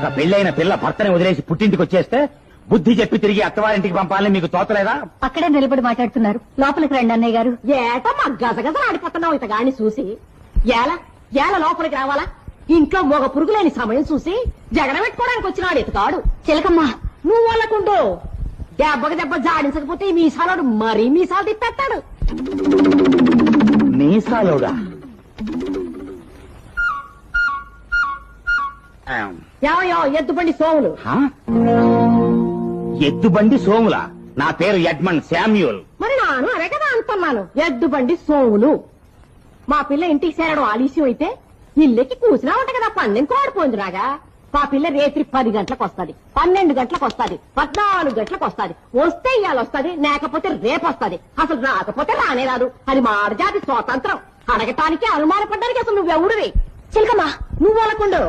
ఒక పెళ్ళైన పిల్ల భర్తని వదిలేసి పుట్టింటికి వచ్చేస్తే బుద్ధి చెప్పి తిరిగి అత్తవారింటికి పంపాలని మీకు తోచలేదా? అక్కడే నిలబడి మాట్లాడుతున్నారు. లోపలికి రండి అన్నయ్య గారు. ఏటమ్మా గజగజ ఆడిపోతున్నావు ఇతగాని చూసి. ఏల లోపలికి రావాలా? ఇంట్లో మొగ పురుగులేని సమయం చూసి జగడ పెట్టుకోవడానికి వచ్చినాడు ఇతగాడు. చిలకమ్మ నువ్వు వాళ్ళకుండు. దెబ్బకి దెబ్బ జాడించకపోతే ఈ మీసాలోడు మరీ మీసాలు తిప్పేస్తాడు. మీసాలోడా? ఏమయ్యో ఎద్దుబండి సోములు. హా? ఎద్దుబండి సోముల? నా పేరు ఎడ్మండ్ శామ్యూల్. మరి నాను అదే కదా అంటున్నాను, ఎద్దుబండి సోములు. మా పిల్ల ఇంటికి చేరడం ఆలస్యం అయితే ఇల్లెక్కి కూసినా ఉంట కదా పందెం కోడిపోయిందిరాగా. మా పిల్ల రేత్రి 10 గంటలకు వస్తుంది, 12 గంటలకు వస్తుంది, 14 గంటలకు వస్తుంది. వస్తే ఇవాళ వస్తుంది, లేకపోతే రేపు వస్తుంది. అసలు రాకపోతే రానే రాదు. అది మాడజాతి స్వాతంత్రం. అడగటానికి అనుమానపడ్డానికి అసలు నువ్వెవడివి? చిలకమ్మ నువ్వు వాళ్ళకుండు.